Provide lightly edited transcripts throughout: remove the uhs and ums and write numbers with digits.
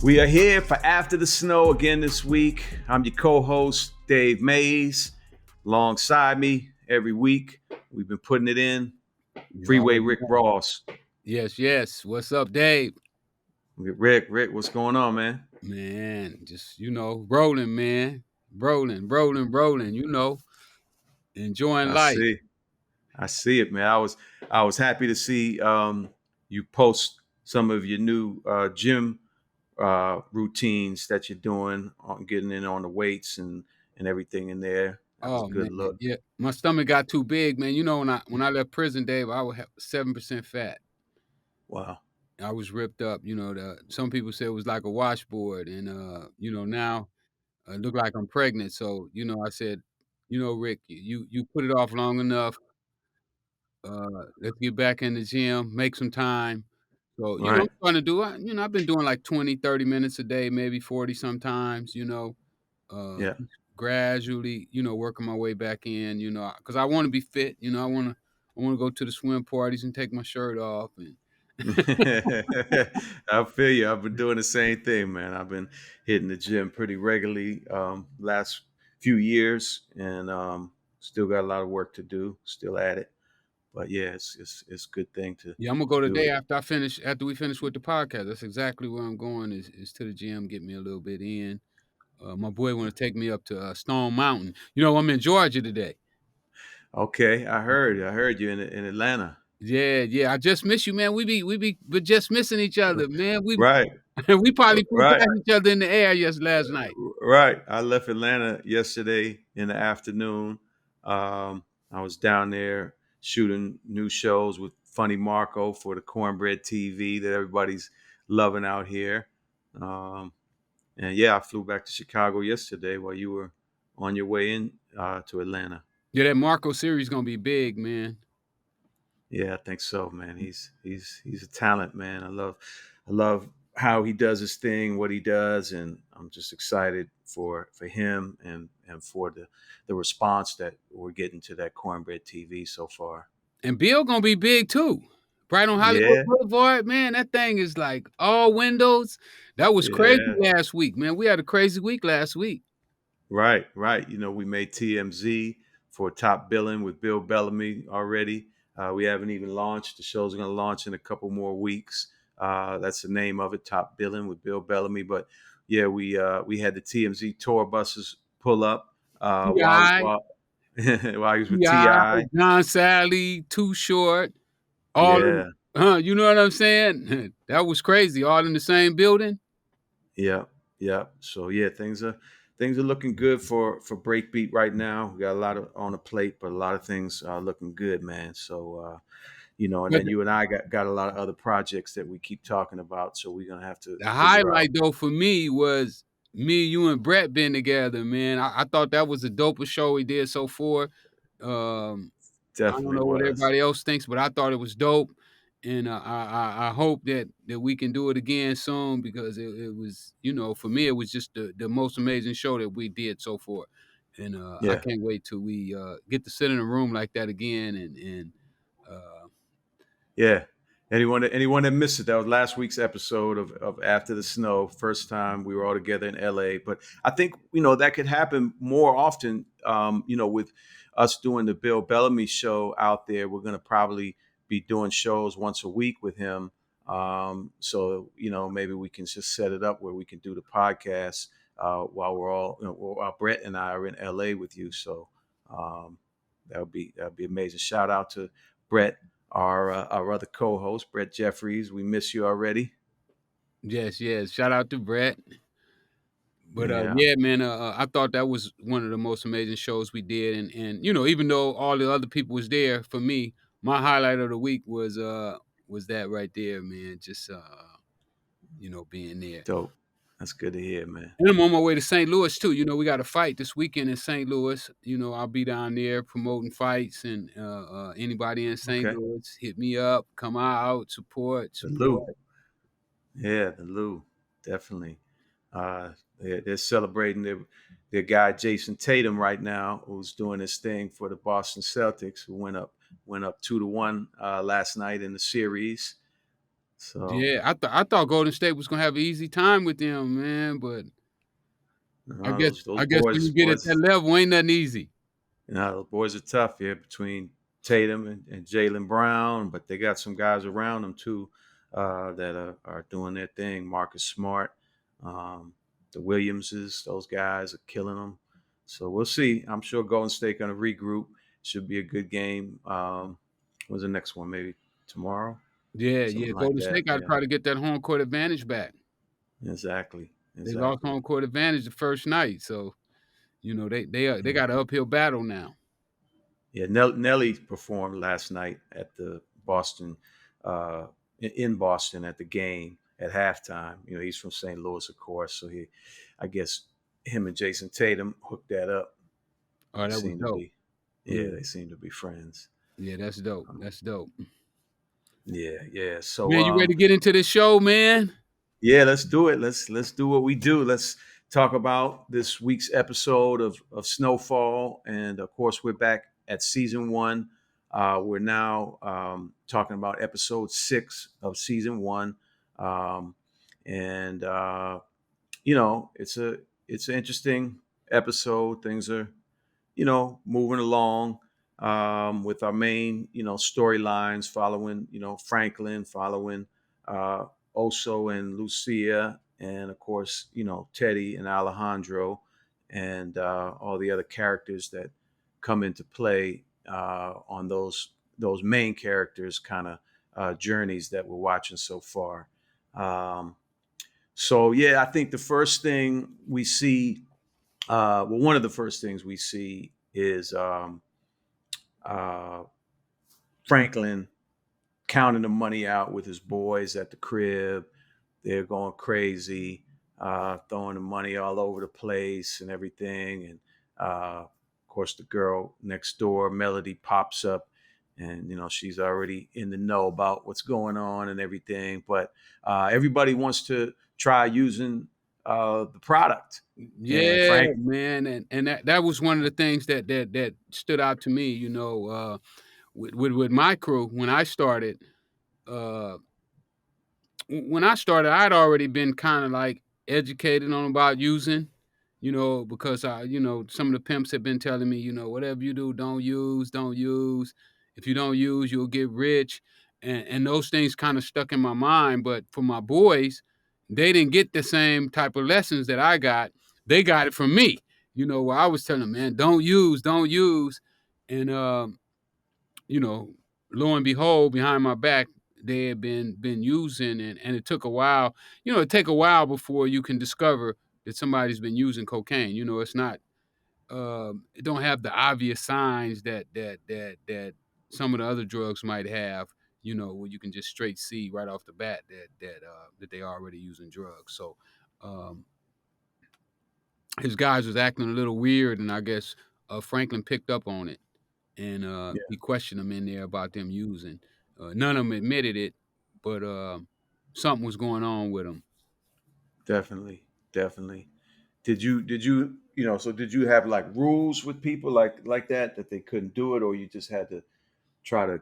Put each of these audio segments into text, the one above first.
We are here for After the Snow again this week. I'm your co-host, Dave Mays. Alongside me every week, we've been putting it in. You Freeway already Rick know. Ross. Yes. What's up, Dave? Rick, what's going on, man? Man, just, rolling, man. Rolling, enjoying I life. see. I see it, man. I was happy to see you post some of your new gym routines that you're doing on getting in on the weights and everything in there. That was a Oh, good man. look. Yeah. My stomach got too big, man. When I left prison, Dave, I was 7% fat. Wow. I was ripped up. Some people say it was like a washboard. And, now I look like I'm pregnant. So, I said, Rick, you put it off long enough. Let's get back in the gym, make some time. So, I'm Right. trying to do I've been doing like 20, 30 minutes a day, maybe 40 sometimes, Yeah. gradually, working my way back in, because I want to be fit, I want to go to the swim parties and take my shirt off and I feel you. I've been doing the same thing, man. I've been hitting the gym pretty regularly last few years, and still got a lot of work to do. Still at it, but yeah, it's a good thing yeah, I'm gonna to go do today it. after we finish with the podcast. That's exactly where I'm going is to the gym, get me a little bit in. My boy want to take me up to Stone Mountain. I'm in Georgia today. Okay, I heard you in Atlanta. Yeah. I just miss you, man. But just missing each other, man. We Right, we probably flew right. past each other in the air last night. Right. I left Atlanta yesterday in the afternoon. I was down there shooting new shows with Funny Marco for the Cornbread TV that everybody's loving out here. Um, and yeah, I flew back to Chicago yesterday while you were on your way in to Atlanta. Yeah, that Marco series gonna be big, man. Yeah, I think so, man. He's a talent, man. I love how he does his thing, what he does, and I'm just excited for him and for the response that we're getting to that Cornbread TV so far. And Bill gonna be big too. Right on Hollywood Yeah, Boulevard, man. That thing is like all windows. That was crazy yeah, last week, man. We had a crazy week last week. right. You know, we made TMZ for top billing with Bill Bellamy already. We haven't even launched. The show's going to launch in a couple more weeks. That's the name of it, Top Billing with Bill Bellamy. But yeah, we had the TMZ tour buses pull up Ti, while he was with Ti, Ti. John Sally, Too Short, all of, Yeah, you know what I'm saying? That was crazy. All in the same building. yeah, yeah. So yeah, things are looking good for Breakbeat right now. We got a lot of on the plate, but a lot of things are looking good, man. So you know, and But then you and I got a lot of other projects that we keep talking about. So we're gonna have to the figure out. highlight though for me was me, you, and Brett being together, man. I thought that was the dopest show we did so far. Um, I don't Definitely know what was. everybody else thinks, but I thought it was dope, and I hope that we can do it again soon because it was, for me it was just the most amazing show that we did so far, and I Yeah, can't wait till we get to sit in a room like that again and uh, yeah. Anyone that missed it, that was last week's episode of After the Snow. First time we were all together in LA. But I think, you know, that could happen more often. You know, with us doing the Bill Bellamy show out there, we're gonna probably be doing shows once a week with him. So, you know, maybe we can just set it up where we can do the podcast while we're all, you know, while Brett and I are in LA with you. So um, that would be amazing. Shout out to Brett, our other co-host, Brett Jeffries. We miss you already. yes, shout out to Brett. But Yeah. yeah, man, I thought that was one of the most amazing shows we did, and even though all the other people was there, for me, my highlight of the week was that right there, man. Just being there. Dope. That's good to hear, man. And I'm on my way to St. Louis too. We got a fight this weekend in St. Louis. I'll be down there promoting fights, and anybody in St. Okay. Louis, hit me up, come out, support, The Lou. support. Yeah, the Lou. Definitely. They're celebrating their guy Jason Tatum right now, who's doing his thing for the Boston Celtics, who went up 2-1 last night in the series. So Yeah, I thought Golden State was gonna have an easy time with them, man, but I no, guess those I guess when boys you get at that boys level, ain't nothing easy. those boys are tough. Yeah, between Tatum and Jalen Brown, but they got some guys around them too that are doing their thing. Marcus Smart, um, the Williamses, those guys are killing them. So we'll see. I'm sure Golden State going to regroup. Should be a good game. When's the next one? Maybe tomorrow, Yeah, yeah, something like Golden that. State gotta Yeah, try to get that home court advantage back. exactly, They lost exactly. home court advantage the first night, so, they Yeah. got an uphill battle now. Yeah, Nelly performed last night at the Boston, in Boston at the game at halftime. You know, he's from St. Louis, of course, so I guess, him and Jason Tatum hooked that up. Oh, They that was seem to dope. be, yeah, Yeah, they seem to be friends. yeah, that's dope, Um, that's dope. yeah, yeah. So, Man, you ready to get into this show, man? yeah, let's do it. Let's do what we do. Let's talk about this week's episode of Snowfall, and of course, we're back at season one. We're now talking about episode 6 of season one, um, and it's an interesting episode. Things are moving along with our main, storylines following, Franklin, following uh, Oso and Lucia, and of course, Teddy and Alejandro, and all the other characters that come into play on those main characters kind of journeys that we're watching so far. Um, so yeah, I think the first thing we see one of the first things we see is uh, Franklin counting the money out with his boys at the crib. They're going crazy, throwing the money all over the place and everything. And of course, the girl next door, Melody, pops up, and she's already in the know about what's going on and everything. But everybody wants to try using the product, and Yeah, Frank. man, and that was one of the things that stood out to me, with my crew when I started, uh when I started, I'd already been kind of like educated on about using, because some of the pimps have been telling me, whatever you do, don't use, don't use. If you don't use, you'll get rich. And those things kind of stuck in my mind. But for my boys, they didn't get the same type of lessons that I got. They got it from me. Where I was telling them, man, don't use, don't use. And you know, lo and behold, behind my back, they had been using, and it took a while. It take a while before you can discover that somebody's been using cocaine. It's not it don't have the obvious signs that some of the other drugs might have. Where you can just straight see right off the bat that they already using drugs. So um, his guys was acting a little weird, and I guess Franklin picked up on it, and he questioned them in there about them using. None of them admitted it, but something was going on with them. Definitely, definitely. So did you have like rules with people like that they couldn't do it, or you just had to try to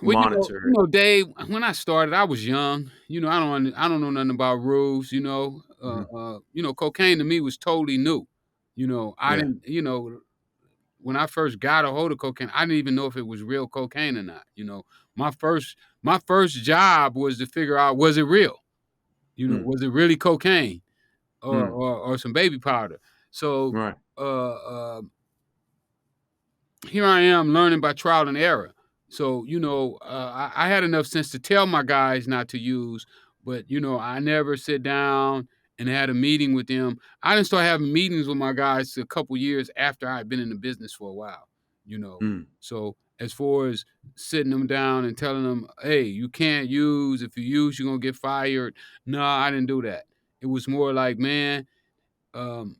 Well, monitor it? Dave. When I started, I was young. I don't know nothing about rules. Hmm. Cocaine to me was totally new. I Yeah. didn't. When I first got a hold of cocaine, I didn't even know if it was real cocaine or not. My first my first job was to figure out, was it real. Mm. Was it really cocaine? or Mm. or or some baby powder. So, Right. uh, here I am learning by trial and error. So, I had enough sense to tell my guys not to use, but I never sit down and had a meeting with them. I didn't start having meetings with my guys a couple years after I had been in the business for a while. You know, Mm. so as far as sitting them down and telling them, "Hey, you can't use. If you use, you're gonna get fired." No, I didn't do that. It was more like, man, um,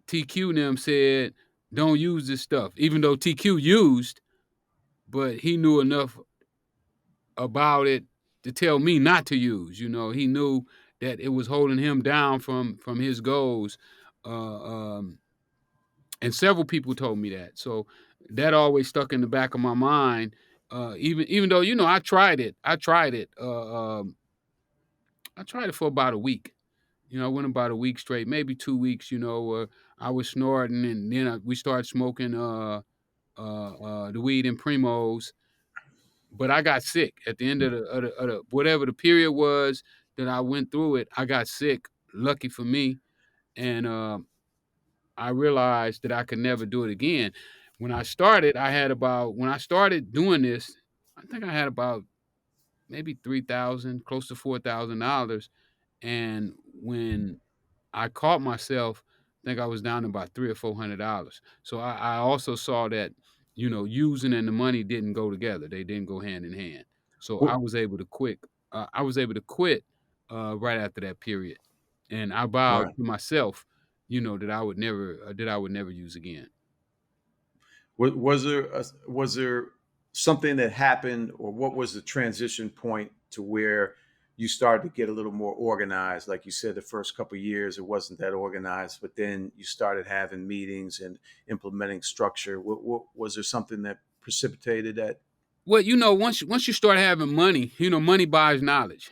TQ and them said, "Don't use this stuff," even though TQ used, but he knew enough about it to tell me not to use. He knew that it was holding him down from his goals, um, and several people told me that. So that always stuck in the back of my mind. Even though I tried it. I tried it for about a week. I went about a week straight, maybe 2 weeks. I was snorting, and then we started smoking the weed in primos. But I got sick at the end of the whatever the period was that I went through it. I got sick. Lucky for me, and I realized that I could never do it again. When I started doing this, I think I had about maybe 3,000, close to $4,000. And when I caught myself, I think I was down to about $300 or $400. So I also saw that, using and the money didn't go together. They didn't go hand in hand. So I What was able to quit. Right after that period, and I vowed right. to myself, that I would never use again. Was there something that happened, or what was the transition point to where you started to get a little more organized? Like you said, the first couple of years it wasn't that organized, but then you started having meetings and implementing structure. What was there something that precipitated that? Well, once you start having money, money buys knowledge.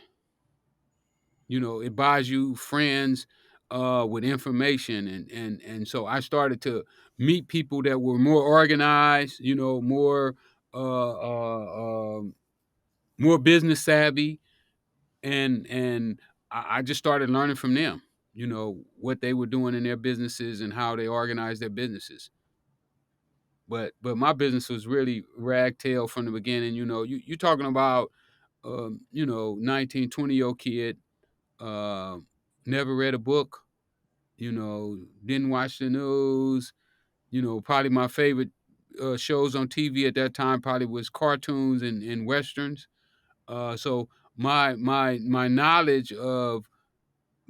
It buys you friends with information, and so I started to meet people that were more organized, more business savvy, and I just started learning from them. What they were doing in their businesses and how they organized their businesses. But my business was really ragtail from the beginning. You're talking about 19, 20-year-old kid, uh, never read a book, didn't watch the news. Probably my favorite shows on TV at that time probably was cartoons and westerns. So my knowledge of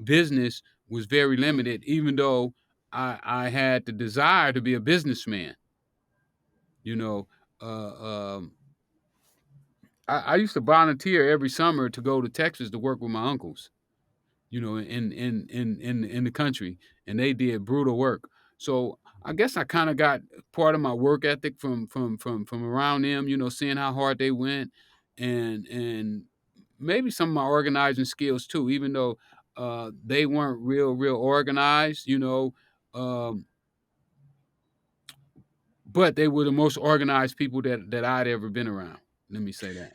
business was very limited, even though I had the desire to be a businessman. You know, uh, um, I used to volunteer every summer to go to Texas to work with my uncles. In the country, and they did brutal work. So I guess I kind of got part of my work ethic from around them. Seeing how hard they went, and maybe some of my organizing skills too. Even though they weren't real organized, um, but they were the most organized people that I'd ever been around. Let me say that.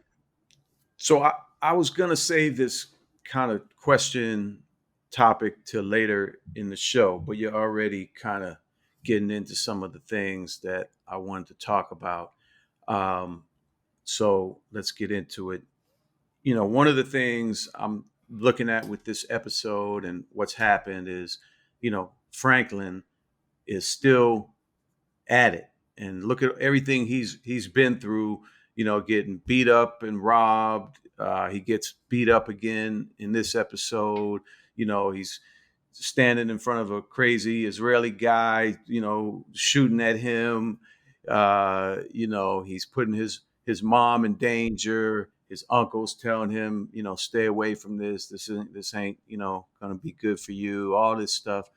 So I was gonna save this kind of question topic to later in the show, but you're already kind of getting into some of the things that I wanted to talk about. Um, so let's get into it. One of the things I'm looking at with this episode and what's happened is, Franklin is still at it, and look at everything he's been through. Getting beat up and robbed. He gets beat up again in this episode. He's standing in front of a crazy Israeli guy, shooting at him. He's putting his mom in danger. His uncle's telling him, stay away from this. This ain't, gonna be good for you. All this stuff,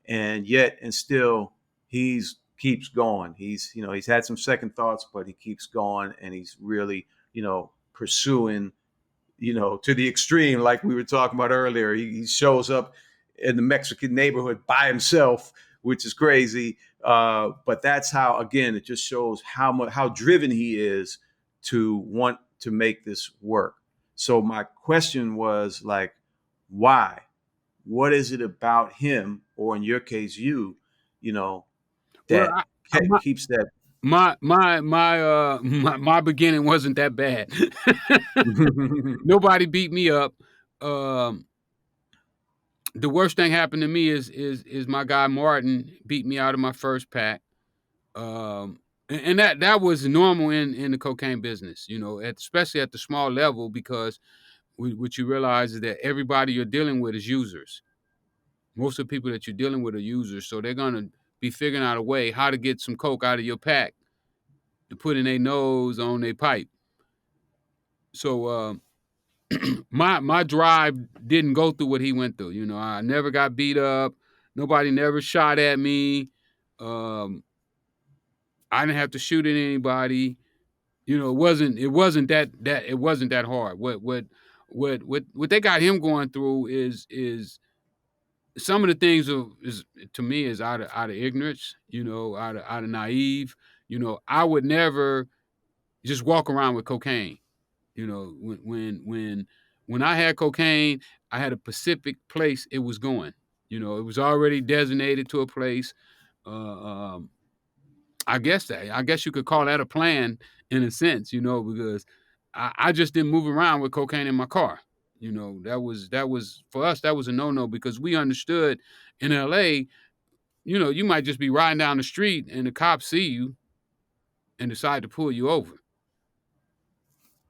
and still he's keeps going. He's had some second thoughts, but he keeps going, and he's really, pursuing, to the extreme, like we were talking about earlier. He shows up in the Mexican neighborhood by himself, which is crazy. But that's how, again, it just shows how driven he is to want to make this work. So my question was like, why? What is it about him, or in your case, you know, Well, that I, keeps that? my beginning wasn't that bad. Nobody beat me up. Um, the worst thing happened to me is my guy Martin beat me out of my first pack. And that was normal in the cocaine business, especially at the small level, because what you realize is that everybody you're dealing with is users. Most of the people that you're dealing with are users, so they're gonna be figuring out a way how to get some coke out of your pack to put in their nose on their pipe. So my drive didn't go through what he went through. I never got beat up. Nobody never shot at me. Um, I didn't have to shoot at anybody. You know, it wasn't that hard. What they got him going through is some of the things is to me is out of ignorance, you know, out of naive. You know, I would never just walk around with cocaine. You know, when I had cocaine, I had a specific place it was going. You know, it was already designated to a place. Uh, um, I guess you could call that a plan in a sense, you know, because I just didn't move around with cocaine in my car. You know, that was for us, that was a no-no because we understood in LA, you know, you might just be riding down the street and the cops see you and decide to pull you over.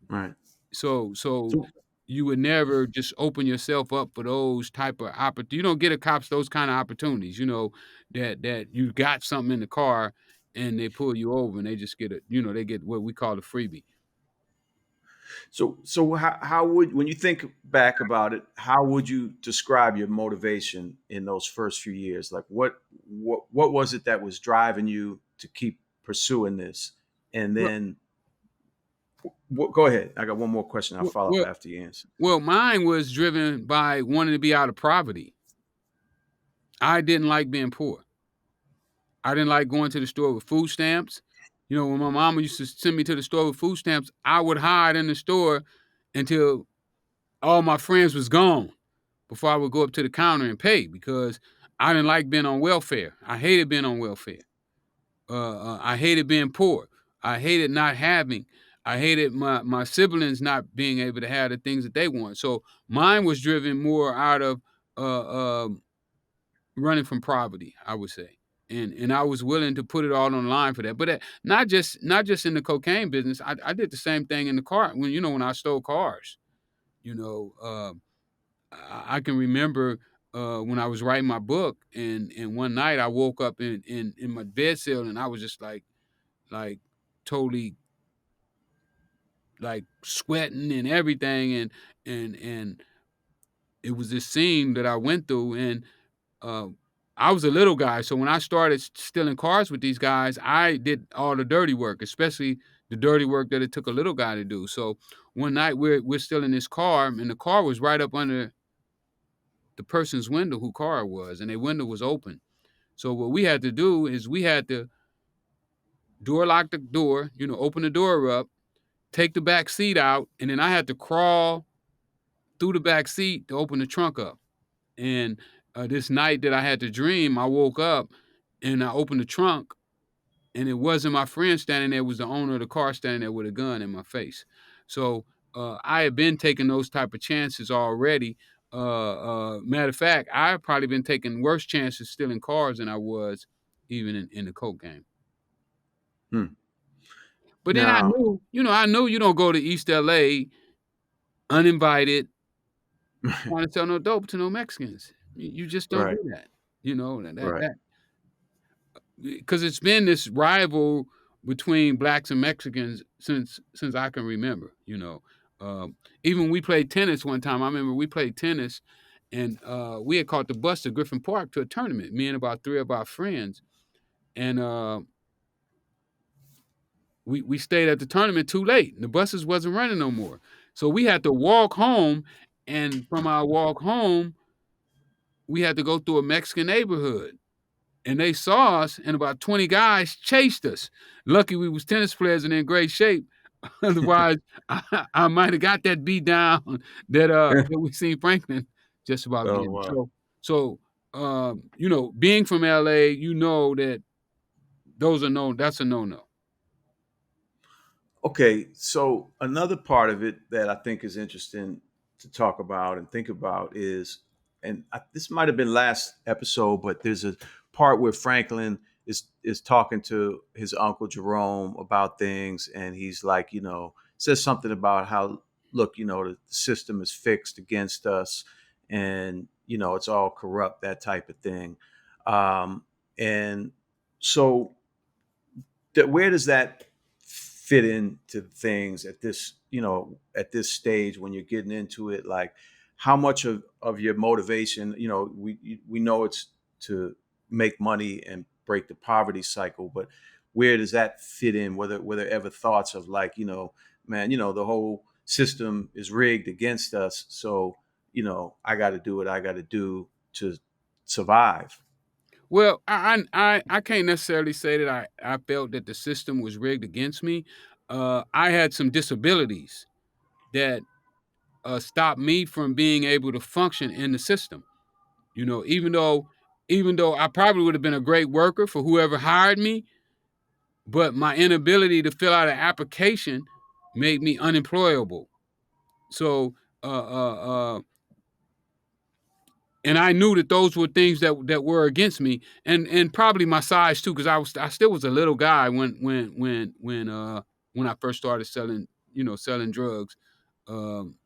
Right. So So, you would never just open yourself up for those type of opportunities. You don't get a cops those kind of opportunities, you know, that you got something in the car and they pull you over and they just get you know, they get what we call a freebie. so how would, when you think back about it, how would you describe your motivation in those first few years? Like what was it that was driving you to keep pursuing this? And Well, then go ahead. I got one more question. I'll well, follow up well, after you answer. well, mine was driven by wanting to be out of poverty. I didn't like being poor. I didn't like going to the store with food stamps. You know, when my mama used to send me to the store with food stamps, I would hide in the store until all my friends was gone before I would go up to the counter and pay because I didn't like being on welfare. I hated being on welfare. I hated being poor. I hated not having. I hated my siblings not being able to have the things that they want. So mine was driven more out of running from poverty, I would say. And I was willing to put it all on the line for that. But not just in the cocaine business. I did the same thing in the car when when I stole cars. You know, I can remember when I was writing my book, and one night I woke up in my bed cell, and I was just like totally like sweating and everything, and it was this scene that I went through, and uh, I was a little guy, so when I started stealing cars with these guys, I did all the dirty work, especially the dirty work that it took a little guy to do. So one night we're still in this car, and the car was right up under the person's window who car it was, and their window was open. So what we had to do is we had to door lock the door, open the door up, take the back seat out, and then I had to crawl through the back seat to open the trunk up. And this night that I had the dream, I woke up and I opened the trunk, and it wasn't my friend standing there; it was the owner of the car standing there with a gun in my face. So I had been taking those type of chances already. Matter of fact, I've probably been taking worse chances stealing cars than I was even in the coke game. Hmm. But then Now, I knew you don't go to East LA uninvited trying to sell no dope to no Mexicans. You just don't right, do that. You know right. that because it's been this rival between blacks and Mexicans since I can remember. Even we played tennis one time. I remember we played tennis, and we had caught the bus to Griffin Park to a tournament. Me and about three of our friends, and we stayed at the tournament too late. And the buses wasn't running no more, so we had to walk home. And from our walk home, we had to go through a Mexican neighborhood. And they saw us, and about 20 guys chased us. Lucky we was tennis players and in great shape. Otherwise, I might have got that beat down that we seen Franklin just about Oh getting. wow. So being from LA, you know that that's a no-no. Okay, so another part of it that I think is interesting to talk about and think about is, and this might have been last episode, but there's a part where Franklin is talking to his uncle Jerome about things, and he's like, says something about how, look, the system is fixed against us, and it's all corrupt, that type of thing, and so where does that fit into things at this at this stage when you're getting into it, like how much of your motivation, we know it's to make money and break the poverty cycle, but where does that fit in? Were there ever thoughts of like, man, the whole system is rigged against us, so I got to do what I got to do to survive. Well, I can't necessarily say that I felt that the system was rigged against me. I had some disabilities that stopped me from being able to function in the system. You know, even though I probably would have been a great worker for whoever hired me, but my inability to fill out an application made me unemployable. So, and I knew that those were things that were against me, and probably my size too, because I still was a little guy when I first started selling, selling drugs. Um,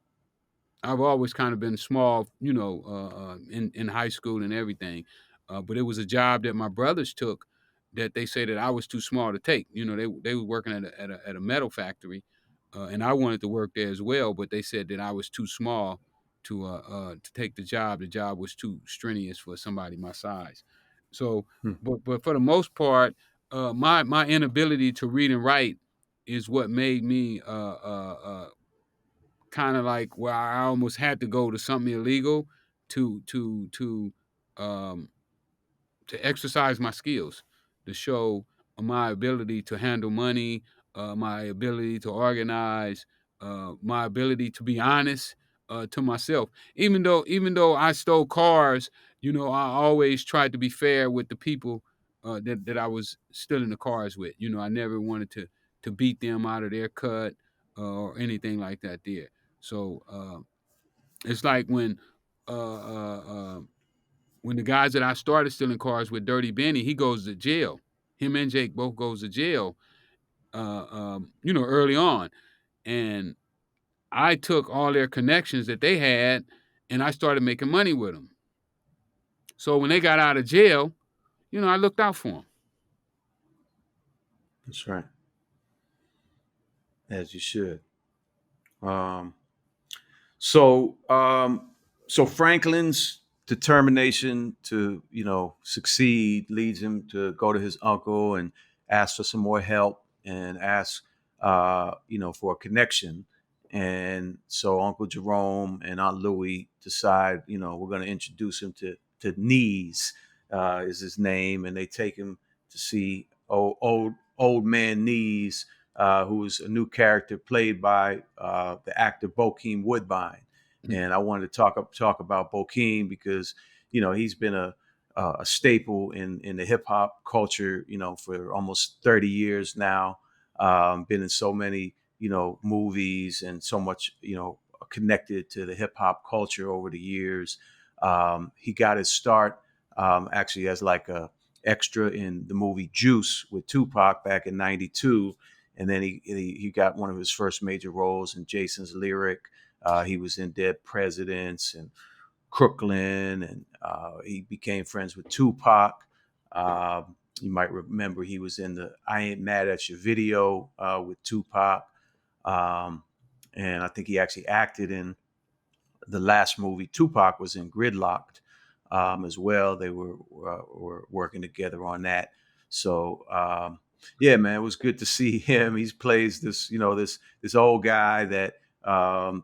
I've always kind of been small, in high school and everything. But it was a job that my brothers took that they say that I was too small to take. You know, they were working at a metal factory, and I wanted to work there as well, but they said that I was too small to take the job. The job was too strenuous for somebody my size. So, Hmm. but for the most part, my inability to read and write is what made me kind of like where I almost had to go to something illegal to to to um to exercise my skills, to show my ability to handle money, my ability to organize, my ability to be honest to myself. Even though I stole cars, I always tried to be fair with the people that I was stealing the cars with. I never wanted to beat them out of their cut or anything like that. There, so it's like when the guys that I started stealing cars with, Dirty Benny, he goes to jail. Him and Jake both goes to jail, early on. And I took all their connections that they had and I started making money with them. So when they got out of jail, I looked out for them. That's right, as you should. Um, So, so Franklin's determination to, succeed leads him to go to his uncle and ask for some more help and ask, for a connection. And so Uncle Jerome and Aunt Louie decide, we're going to introduce him to Knees, is his name, and they take him to see old man Knees, who is a new character played by the actor Bokeem Woodbine. And I wanted to talk about Bokeem because he's been a staple in the hip hop culture, for almost 30 years now. Been in so many movies and so much connected to the hip hop culture over the years. He got his start actually as like a extra in the movie Juice with Tupac back in '92, and then he got one of his first major roles in Jason's Lyric. He was in Dead Presidents and Crooklyn, and he became friends with Tupac. Uh, you might remember he was in the "I Ain't Mad at You" video with Tupac, um, and I think he actually acted in the last movie Tupac was in, Gridlocked, as well. They were working together on that. So yeah, man, it was good to see him. He plays this this old guy that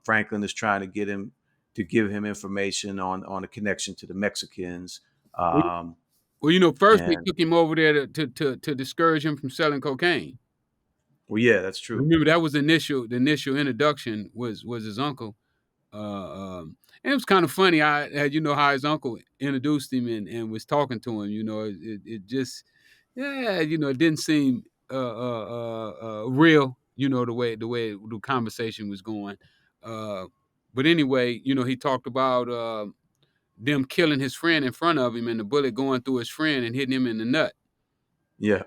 Franklin is trying to get him to give him information on a connection to the Mexicans. Well, Um, first they and took him over there to discourage him from selling cocaine. well, yeah, that's true. Remember that was the initial introduction was his uncle. And it was kind of funny. I had how his uncle introduced him and was talking to him. It just yeah, it didn't seem real. The way the conversation was going. Uh, but anyway, he talked about them killing his friend in front of him and the bullet going through his friend and hitting him in the nut. Yeah,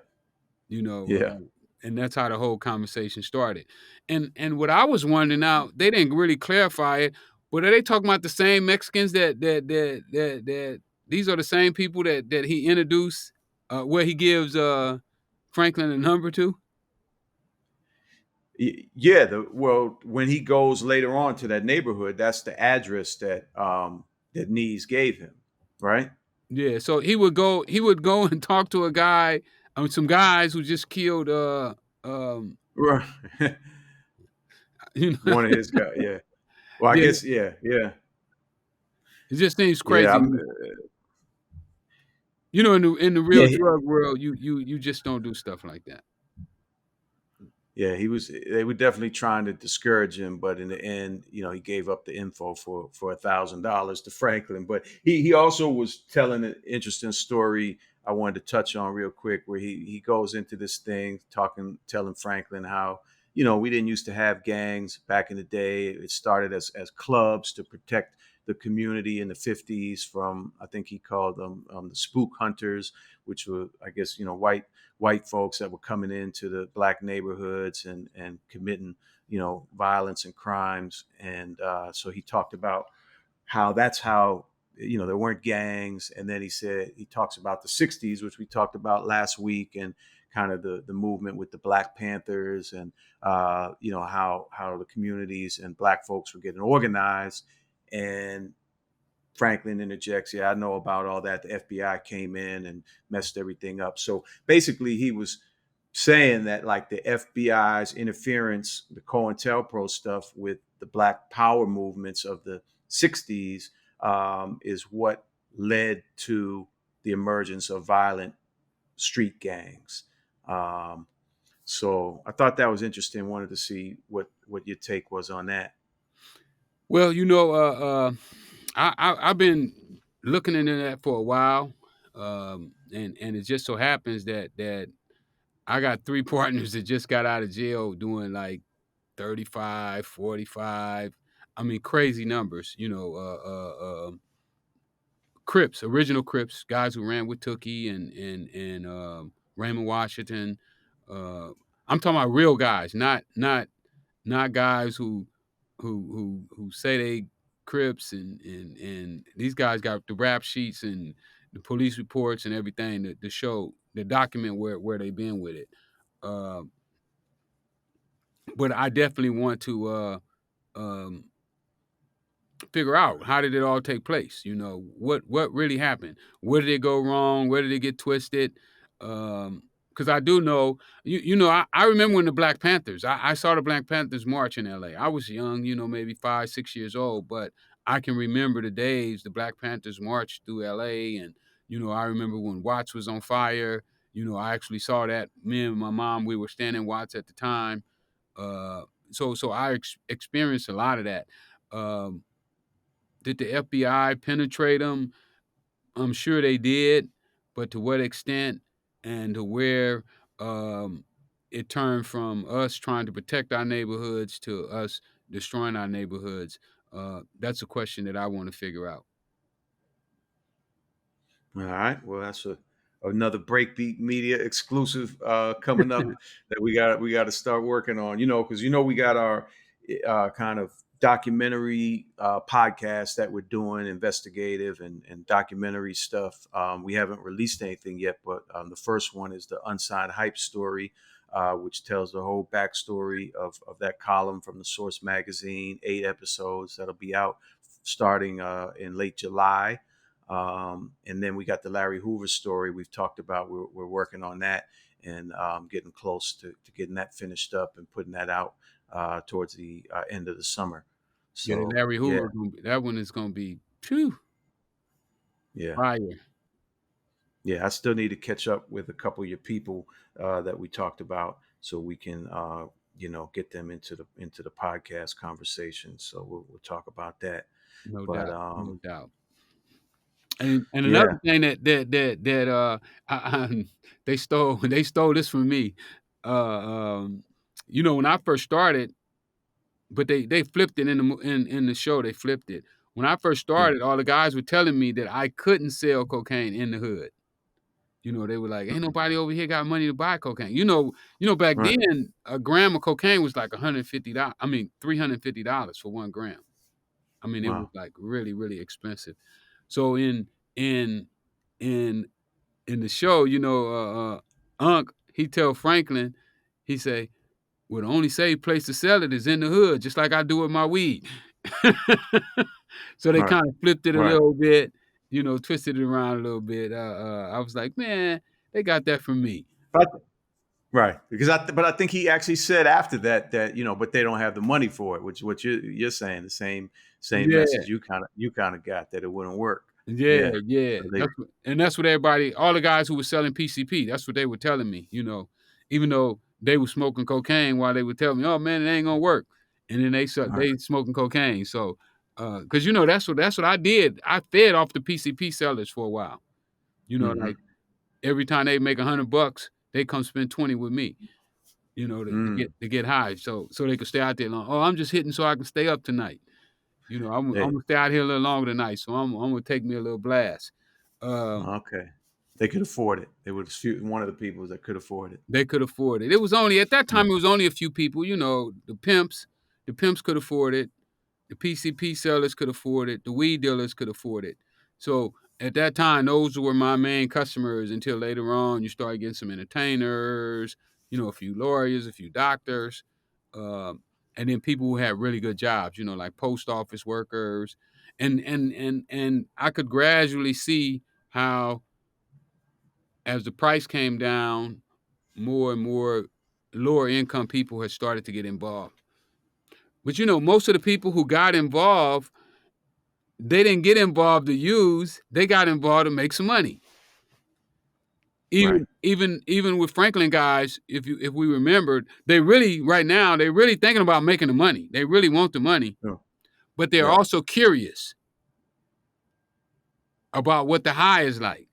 you know, yeah. uh, and that's how the whole conversation started. And what I was wondering now, they didn't really clarify it, but are they talking about the same Mexicans that these are the same people that he introduced, where he gives Franklin a number to? Yeah, well, when he goes later on to that neighborhood, that's the address that Nees gave him, right? Yeah, so he would go and talk to a guy some guys who just killed, um, Right. you know, One of his guys. Yeah. Well, I yeah, guess. Yeah. Yeah. it just seems Yeah. crazy to me. You know, in the real Yeah. drug world, you just don't do stuff like that. Yeah, he was. They were definitely trying to discourage him, but in the end, he gave up the info for $1,000 to Franklin. But he also was telling an interesting story I wanted to touch on real quick, where he goes into this thing telling Franklin how we didn't used to have gangs back in the day. It started as clubs to protect the community in the 50s from, I think he called them, the spook hunters, which were, I guess, white folks that were coming into the black neighborhoods and committing violence and crimes. And so he talked about how that's how there weren't gangs. And then he talks about the 60s, which we talked about last week, and kind of the movement with the Black Panthers, and how the communities and black folks were getting organized. And Franklin interjects, "Yeah, I know about all that. The FBI came in and messed everything up." So basically, he was saying that, like, the FBI's interference, the COINTELPRO stuff with the Black Power movements of the 60s, is what led to the emergence of violent street gangs. Um, so I thought that was interesting. Wanted to see what your take was on that. Well, I've been looking into that for a while, and it just so happens that I got 3 partners that just got out of jail doing, like, 35, 45. I mean, crazy numbers, Crips, original Crips, guys who ran with Tookie and Raymond Washington. Uh, I'm talking about real guys, not guys who say they Crips, and these guys got the rap sheets and the police reports and everything to show, the document where they been with it. Uh, but I definitely want to um, figure out, how did it all take place? What really happened? Where did it go wrong? Where did it get twisted? Because I do know, I remember when the Black Panthers. I saw the Black Panthers march in L.A. I was young, maybe 5, 6 years old, but I can remember the days the Black Panthers marched through L.A. And I remember when Watts was on fire. I actually saw that. Me and my mom, we were standing Watts at the time. Uh, so I experienced a lot of that. Um, did the FBI penetrate them? I'm sure they did, but to what extent, and to where, um, it turned from us trying to protect our neighborhoods to us destroying our neighborhoods, that's a question that I wanna figure out. All right. Well, that's another Breakbeat Media exclusive coming up that we got to start working on. Because we got our kind of documentary podcast that we're doing, investigative and documentary stuff. We haven't released anything yet, but the first one is the Unsigned Hype story, which tells the whole backstory of that column from the Source magazine. 8 episodes that'll be out starting in late July. And then we got the Larry Hoover story we've talked about. We're working on that, and getting close to getting that finished up and putting that out towards the end of the summer. Yeah, the So Larry yeah, Hoover that one is gonna be, phew, yeah, fire. yeah. I still need to catch up with a couple of your people that we talked about, so we can get them into the podcast conversation. So we'll talk about that. No But doubt, no doubt. And another yeah, thing that I they stole this from me. When I first started, but they flipped it in the show. They flipped it. When I first yeah, started, all the guys were telling me that I couldn't sell cocaine in the hood. They were like, "Ain't nobody over here got money to buy cocaine." Back right, then, a gram of cocaine was like $150. I mean, $350 for 1 gram. I mean, it was wow, like really, really expensive. So in in in the show, Unc, he tell Franklin, he say, "Well, the only safe place to sell it is in the hood, just like I do with my weed." So they right, kinda flipped it a right. little bit, twisted it around a little bit. I was like, "Man, they got that from me." But right, because but I think he actually said after that that but they don't have the money for it, which what you're saying the same Yeah. message you kind of got that it wouldn't work. Yeah, Yeah, yeah. so they That's what everybody, all the guys who were selling PCP, that's what they were telling me, even though they were smoking cocaine while they would tell me, "Oh, man, it ain't gonna work." And then right. they smoking cocaine. So, because that's what I did. I fed off the PCP sellers for a while. Hmm. Like every time they make $100, they come spend 20 with me, Mm. to get high, so they could stay out there long. "Oh, I'm just hitting so I can stay up tonight." I'm Hey, gonna stay out here a little longer tonight, so I'm gonna take me a little blast. Um, okay. They could afford it. They were one of the people that could afford it. they could afford it. It was only at that Mm. time, it was only a few people, the pimps could afford it, the PCP sellers could afford it, the weed dealers could afford it. So at that time, those were my main customers until later on you started getting some entertainers, a few lawyers, a few doctors, um, and then people who had really good jobs, like post office workers. And I could gradually see how, as the price came down, more and more lower income people had started to get involved. But most of the people who got involved, they didn't get involved to use, they got involved to make some money. Right. Even with Franklin guys, if we remembered, they really right now, they're really thinking about making the money. They really want the money, Oh, but they're right. also curious about what the high is like.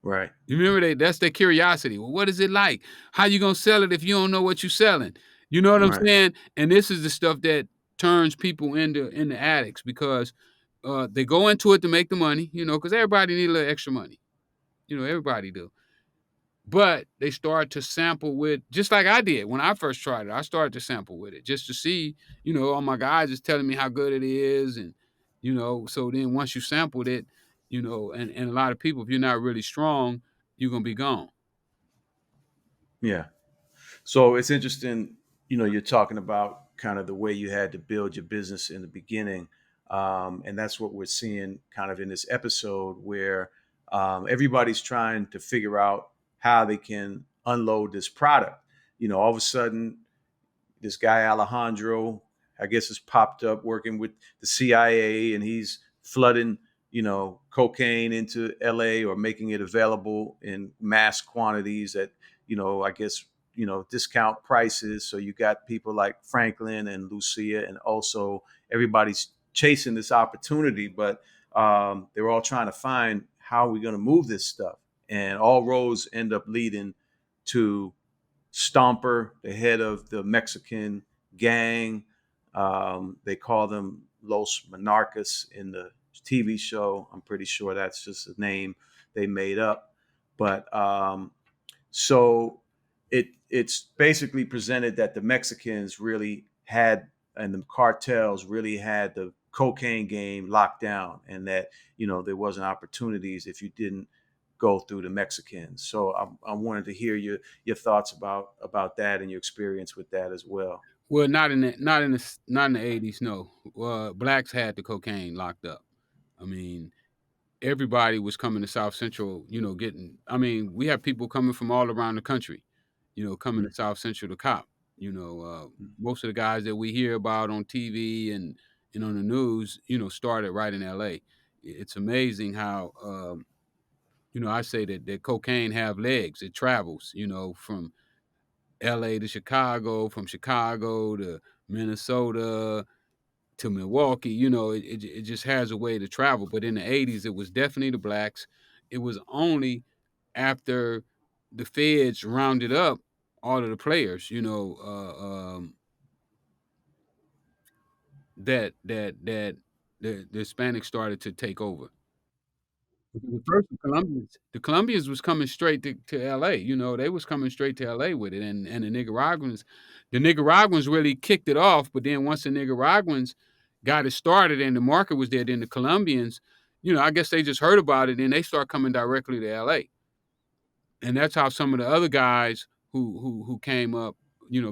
Right. You remember that's their curiosity. Well, what is it like? How you gonna sell it if you don't know what you're selling? You know what I'm Right. saying? And this is the stuff that turns people into addicts because they go into it to make the money, because everybody need a little extra money. Everybody do. But they start to sample with, just like I did when I first tried it. I started to sample with it just to see, all my guys is telling me how good it is, and so then once you sampled it, and a lot of people, if you're not really strong, you're gonna be gone. Yeah. So it's interesting, you're talking about kind of the way you had to build your business in the beginning. And that's what we're seeing kind of in this episode where everybody's trying to figure out how they can unload this product. All of a sudden, this guy Alejandro, I guess, has popped up working with the CIA, and he's flooding, cocaine into LA or making it available in mass quantities at, I guess, discount prices. So you got people like Franklin and Lucia, and also everybody's chasing this opportunity, but they're all trying to find how we're going to move this stuff, and all roads end up leading to Stomper, the head of the Mexican gang. They call them Los Monarcas in the TV show. I'm pretty sure that's just a name they made up. But so it's basically presented that the Mexicans really had, and the cartels really had the cocaine game locked down, and that there wasn't opportunities if you didn't go through the Mexicans. So I wanted to hear your thoughts about that and your experience with that as well. Well, not in the 80s, no. Blacks had the cocaine locked up. I mean, everybody was coming to South Central, getting. I mean, we have people coming from all around the country, coming to South Central to cop. Most of the guys that we hear about on TV and on the news, started right in LA. It's amazing how, I say that cocaine have legs. It travels, from LA to Chicago, from Chicago to Minnesota to Milwaukee. It just has a way to travel. But in the 80s, it was definitely the blacks. It was only after the feds rounded up all of the players, that the Hispanics started to take over. The first the Colombians was coming straight to LA, they was coming straight to LA with it, and the Nicaraguans really kicked it off, but then once the Nicaraguans got it started and the market was there, then the Colombians, I guess they just heard about it and they start coming directly to LA. And that's how some of the other guys who came up,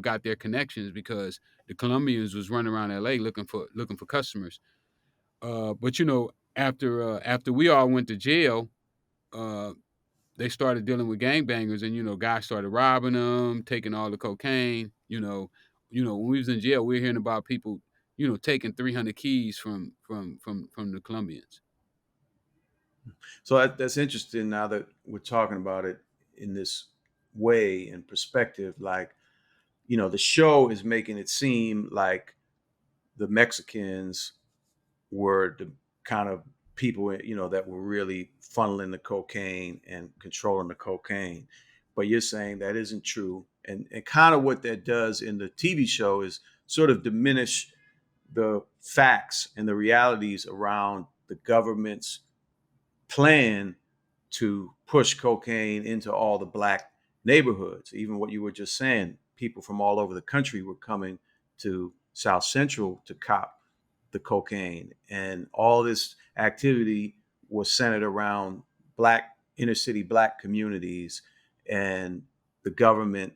got their connections because the Colombians was running around LA looking for customers. But after we all went to jail, uh they started dealing with gangbangers, and guys started robbing them, taking all the cocaine. When we was in jail, we were hearing about people, taking 300 keys from the Colombians. So that's interesting. Now that we're talking about it in this way and perspective, like the show is making it seem like the Mexicans were the kind of people that were really funneling the cocaine and controlling the cocaine. But you're saying that isn't true, and kind of what that does in the TV show is sort of diminish the facts and the realities around the government's plan to push cocaine into all the black neighborhoods. Even what you were just saying, people from all over the country were coming to South Central to cop the cocaine, and all this activity was centered around black inner city black communities, and the government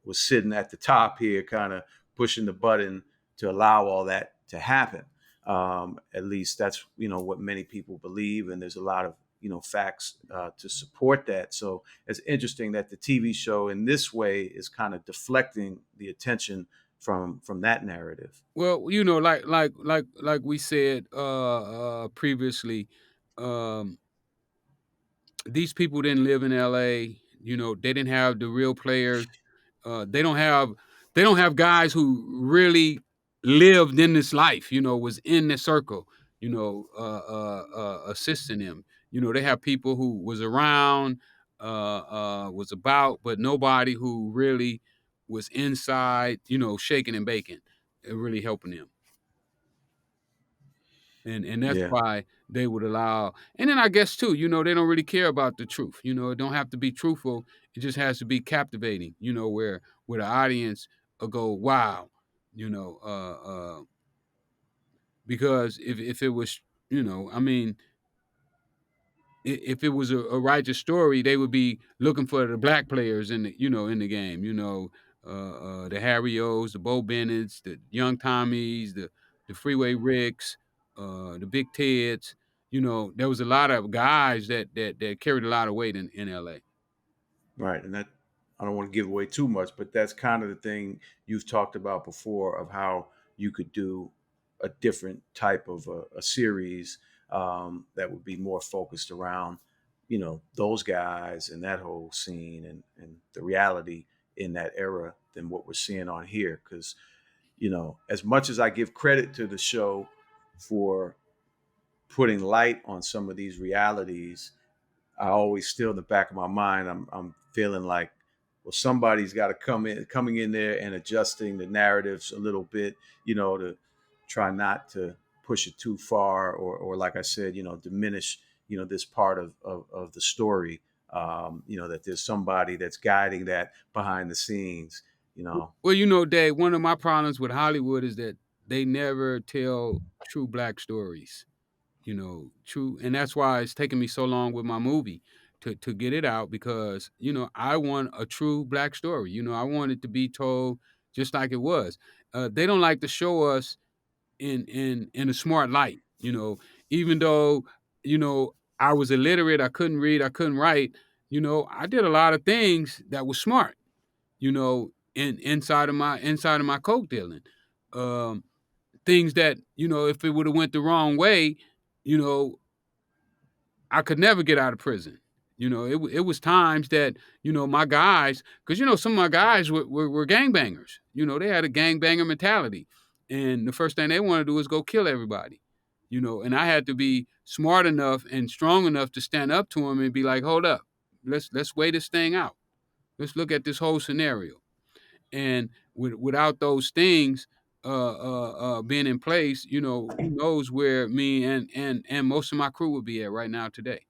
was sitting at the top here, kind of pushing the button to allow all that to happen. At least that's what many people believe, and there's a lot of facts to support that. So it's interesting that the TV show in this way is kind of deflecting the attention from that narrative. Well, like we said previously, um, these people didn't live in LA. They didn't have the real players. They don't have guys who really lived in this life. Was in the circle. Assisting them. They have people who was around, was about, but nobody who really was inside. Shaking and baking, and really helping them. And that's Yeah, why they would allow. And then I guess too, they don't really care about the truth. It don't have to be truthful. It just has to be captivating. Where the audience will go, wow. You know, because if it was, I mean, if it was a righteous story, they would be looking for the black players in the game. The Harry O's, the Bo Bennett's, the Young Tommies, the Freeway Ricks, the Big Teds. There was a lot of guys that carried a lot of weight in L.A. right. And that, I don't want to give away too much, but that's kind of the thing you've talked about before of how you could do a different type of a series that would be more focused around, those guys and that whole scene and the reality in that era than what we're seeing on here. Because, as much as I give credit to the show for putting light on some of these realities, I always still in the back of my mind, I'm feeling like, well, somebody's got to coming in there and adjusting the narratives a little bit, to try not to push it too far, or like I said, diminish, this part of the story. That there's somebody that's guiding that behind the scenes. You know, Well, Dave, one of my problems with Hollywood is that they never tell true black stories. True, and that's why it's taken me so long with my movie to get it out, because I want a true black story. I want it to be told just like it was. They don't like to show us in a smart light. Even though I was illiterate, I couldn't read, I couldn't write. I did a lot of things that were smart. Inside of my coke dealing. Um, Things that if it would have went the wrong way, you know, I could never get out of prison. It was times that my guys, because some of my guys were gangbangers. They had a gangbanger mentality, and the first thing they want to do is go kill everybody. And I had to be smart enough and strong enough to stand up to them and be like, "Hold up, let's weigh this thing out. Let's look at this whole scenario." And without those things being in place, who knows where me and most of my crew would be at right now today.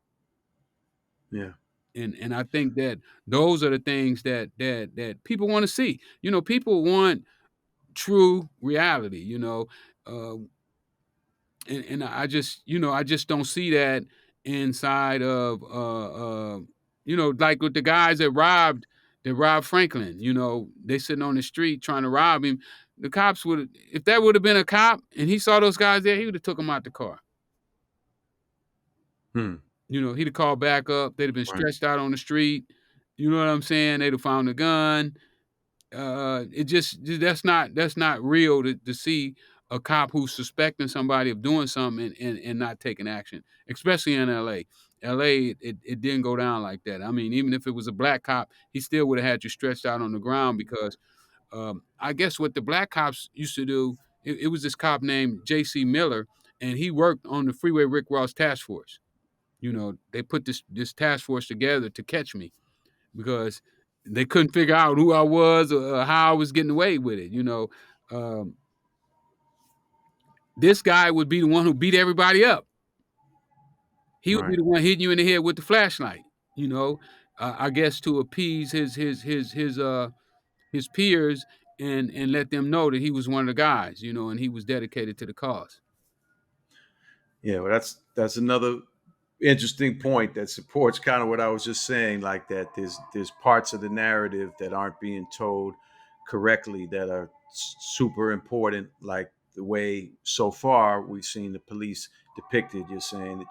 yeah, And I think that those are the things that people want to see. People want true reality. Uh, and I just don't see that inside of like with the guys that robbed Franklin. They sitting on the street trying to rob him. The cops would, if that would have been a cop and he saw those guys there, he would have took them out the car. hmm. He'd have called back up. They'd have been Right. stretched out on the street. You know what I'm saying? They'd have found a gun. It just that's not real to see a cop who's suspecting somebody of doing something and not taking action, especially in LA. LA, it didn't go down like that. I mean, even if it was a black cop, he still would have had you stretched out on the ground because I guess what the black cops used to do, it was this cop named J.C. Miller, and he worked on the Freeway Rick Ross task force. They put this task force together to catch me because they couldn't figure out who I was or how I was getting away with it. Um, this guy would be the one who beat everybody up. He would be Right. the one hitting you in the head with the flashlight. You know, I guess to appease his peers and let them know that he was one of the guys. And he was dedicated to the cause. Yeah, well, that's another interesting point that supports kind of what I was just saying, like that there's parts of the narrative that aren't being told correctly that are super important, like the way so far we've seen the police depicted. You're saying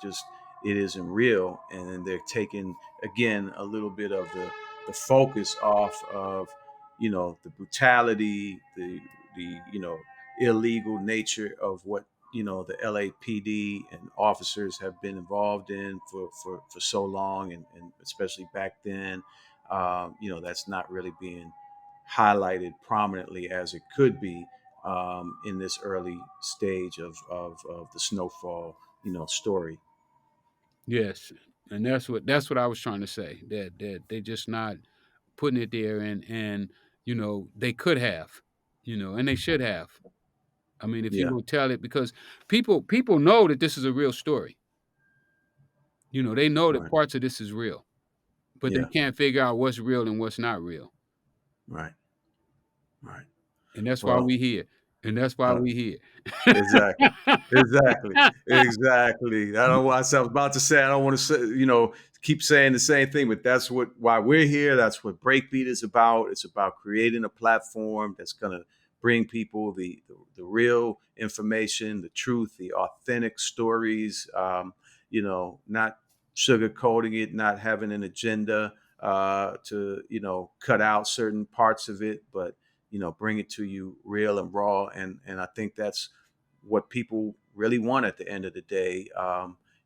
it isn't real, and they're taking again a little bit of the focus off of the brutality, the illegal nature of what the LAPD and officers have been involved in for so long, and especially back then. That's not really being highlighted prominently as it could be in this early stage of the Snowfall story. Yes, and that's what I was trying to say. That they just not putting it there, and they could have, and they should have. I mean, if you Yeah. will tell it, because people know that this is a real story. They know that Right. parts of this is real, but they Yeah. can't figure out what's real and what's not real. Right. Right. And that's why Well, we here. And that's why uh, we here. exactly. Exactly. Exactly. I don't want. I was about to say. I don't want to say. Keep saying the same thing, but that's why we're here. That's what Breakbeat is about. It's about creating a platform that's going to bring people the real information, the truth, the authentic stories. Not sugarcoating it, not having an agenda to cut out certain parts of it, but bring it to you real and raw. And I think that's what people really want at the end of the day.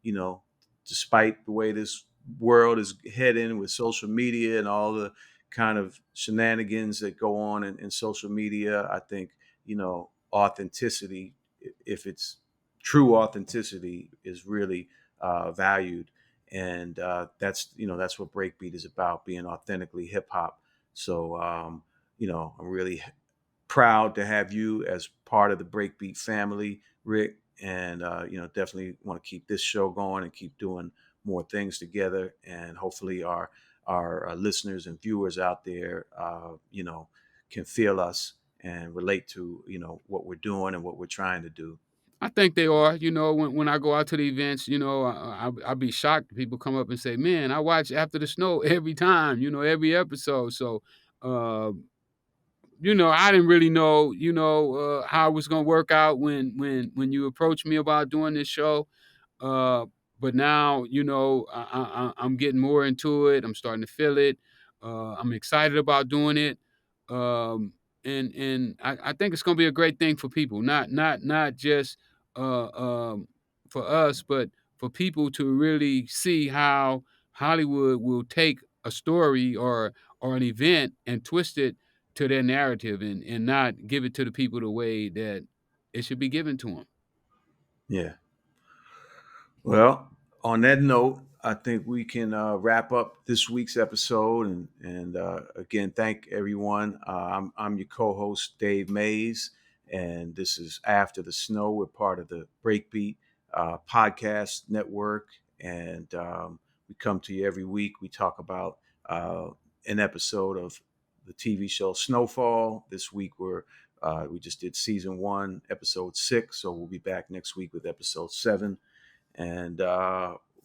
You know, Despite the way this world is heading with social media and all the kind of shenanigans that go on in social media, I think authenticity, if it's true authenticity, is really valued, and that's what Breakbeat is about, being authentically hip hop. So I'm really proud to have you as part of the Breakbeat family, Rick, and definitely want to keep this show going and keep doing more things together, and hopefully our listeners and viewers out there, can feel us and relate to what we're doing and what we're trying to do. I think they are. When I go out to the events, I'll be shocked. People come up and say, "Man, I watch After the Snow every time, every episode." So, uh, I didn't really know, how it was gonna work out when you approached me about doing this show. Uh, but now, I'm getting more into it. I'm starting to feel it. I'm excited about doing it. Um, and I think it's gonna be a great thing for people, not just uh, um, for us, but for people to really see how Hollywood will take a story or an event and twist it to their narrative and not give it to the people the way that it should be given to them. Yeah. Well, on that note, I think we can wrap up this week's episode, and again, thank everyone. I'm your co-host Dave Mays, and this is After the Snow. We're part of the Breakbeat podcast network, and we come to you every week. We talk about uh, an episode of the TV show Snowfall. This week we just did season 1, episode 6, so we'll be back next week with episode 7, and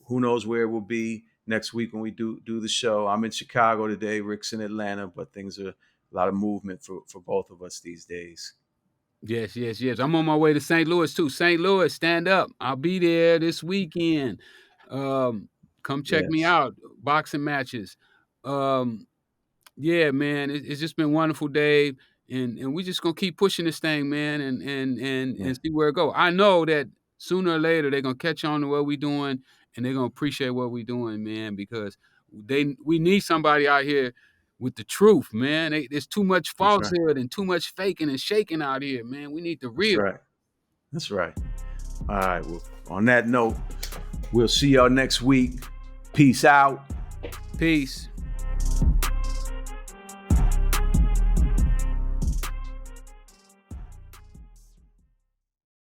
who knows where we'll be next week when we do the show. I'm in Chicago today. Rick's in Atlanta, but things are a lot of movement for both of us these days. Yes, yes, yes. I'm on my way to St. Louis too. St. Louis, stand up. I'll be there this weekend. Um, Come check me Yes. out. Boxing matches. Yeah, man, it's just been wonderful, Dave, and we just gonna keep pushing this thing, man, Yeah. and see where it go. I know that sooner or later they're gonna catch on to what we doing, and they're gonna appreciate what we doing, man, because we need somebody out here with the truth, man. There's too much That's right. falsehood and too much faking and shaking out here, man. We need the That's real. right. That's right. All right. Well, on that note, we'll see y'all next week. Peace out. Peace.